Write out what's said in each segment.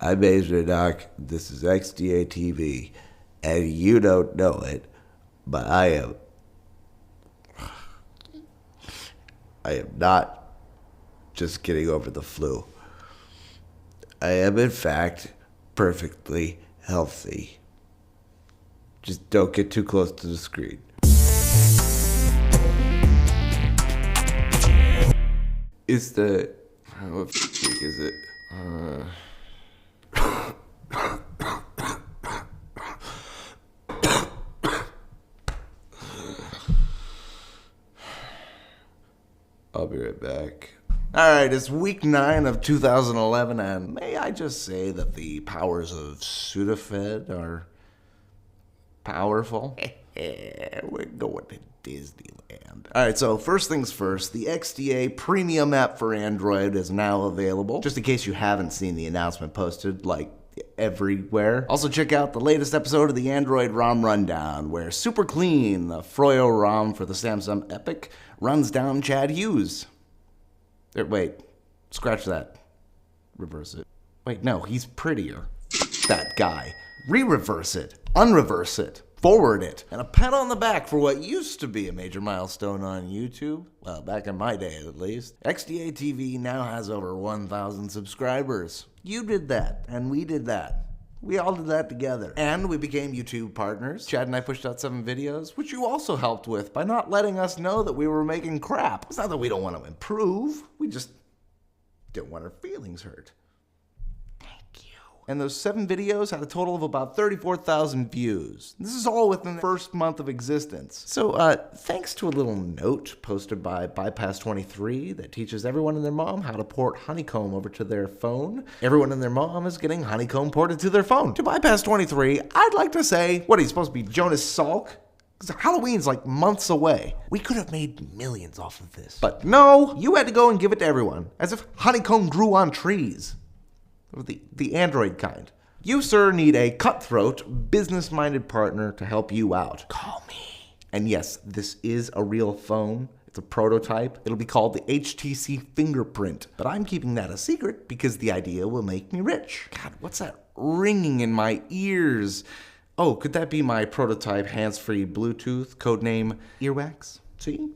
I'm azrienoch. This is XDA TV, and you don't know it, but I am not just getting over the flu. I am, in fact, perfectly healthy. Just don't get too close to the screen. It's the... what week is it? I'll be right back. Alright, it's week 9 of 2011, and may I just say that the powers of Sudafed are powerful? We're going to Disneyland. Alright, so first things first, the XDA Premium app for Android is now available, just in case you haven't seen the announcement posted, like, everywhere. Also check out the latest episode of the Android ROM Rundown, where Super Clean, the Froyo ROM for the Samsung Epic, runs down Chad Hughes. Wait, scratch that. Reverse it. Wait, no, he's prettier. That guy. Re-reverse it. Unreverse it. Forward it. And a pat on the back for what used to be a major milestone on YouTube. Well, back in my day at least. XDA TV now has over 1,000 subscribers. You did that, and we did that. We all did that together. And we became YouTube partners. Chad and I pushed out 7 videos, which you also helped with by not letting us know that we were making crap. It's not that we don't want to improve. We just don't want our feelings hurt. Thank you. And those 7 videos had a total of about 34,000 views. This is all within the first month of existence. So, thanks to a little note posted by Bypass23 that teaches everyone and their mom how to port Honeycomb over to their phone, everyone and their mom is getting Honeycomb ported to their phone. To Bypass23, I'd like to say, what are you supposed to be, Jonas Salk? Because Halloween's like months away. We could have made millions off of this. But no, you had to go and give it to everyone, as if Honeycomb grew on trees. The Android kind. You, sir, need a cutthroat, business-minded partner to help you out. Call me. And yes, this is a real phone. It's a prototype. It'll be called the HTC Fingerprint. But I'm keeping that a secret because the idea will make me rich. God, what's that ringing in my ears? Oh, could that be my prototype hands-free Bluetooth, codename Earwax? See?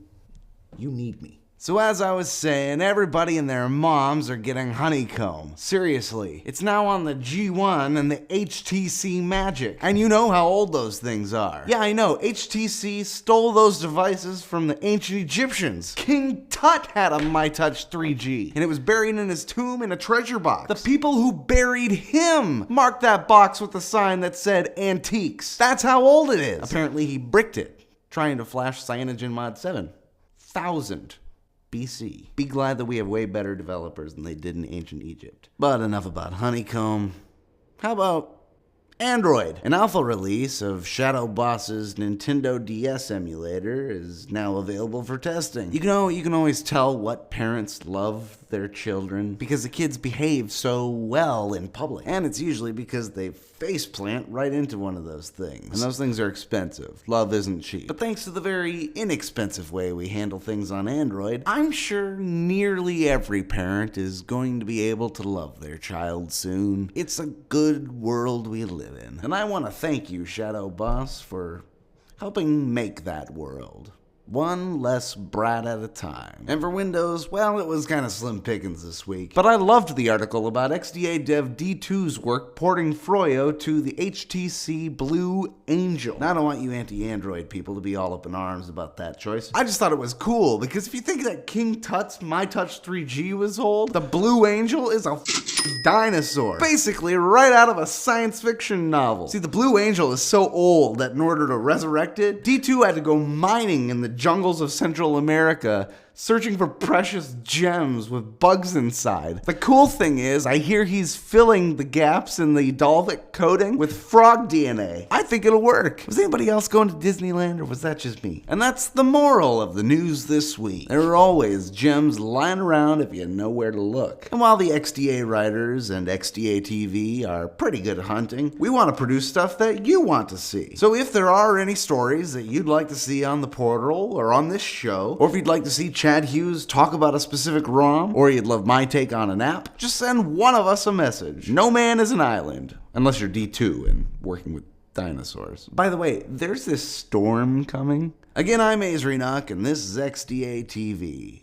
You need me. So as I was saying, everybody and their moms are getting Honeycomb. Seriously, it's now on the G1 and the HTC Magic. And you know how old those things are. Yeah, I know, HTC stole those devices from the ancient Egyptians. King Tut had a MyTouch 3G, and it was buried in his tomb in a treasure box. The people who buried him marked that box with a sign that said antiques. That's how old it is. Apparently he bricked it, trying to flash CyanogenMod 7,000. BC. Be glad that we have way better developers than they did in ancient Egypt. But enough about Honeycomb. How about Android? An alpha release of Shadow Boss's Nintendo DS emulator is now available for testing. You can always tell what parents love their children because the kids behave so well in public. And it's usually because they faceplant right into one of those things. And those things are expensive. Love isn't cheap. But thanks to the very inexpensive way we handle things on Android, I'm sure nearly every parent is going to be able to love their child soon. It's a good world we live in. And I want to thank you, Shadow Boss, for helping make that world. One less brat at a time. And for Windows, well, it was kind of slim pickings this week. But I loved the article about XDA Dev D2's work porting Froyo to the HTC Blue Angel. Now, I don't want you anti-Android people to be all up in arms about that choice. I just thought it was cool, because if you think that King Tut's MyTouch 3G was old, the Blue Angel is a dinosaur. Basically, right out of a science fiction novel. See, the Blue Angel is so old that in order to resurrect it, D2 had to go mining in the jungles of Central America, searching for precious gems with bugs inside. The cool thing is, I hear he's filling the gaps in the Dalvik coding with frog DNA. I think it'll work. Was anybody else going to Disneyland, or was that just me? And that's the moral of the news this week. There are always gems lying around if you know where to look. And while the XDA writers and XDA TV are pretty good at hunting, we want to produce stuff that you want to see. So if there are any stories that you'd like to see on the portal or on this show, or if you'd like to see Chad Hughes talk about a specific ROM, or you'd love my take on an app, just send one of us a message. No man is an island, unless you're D2 and working with dinosaurs. By the way, there's this storm coming. Again, I'm azrienoch, and this is XDA TV.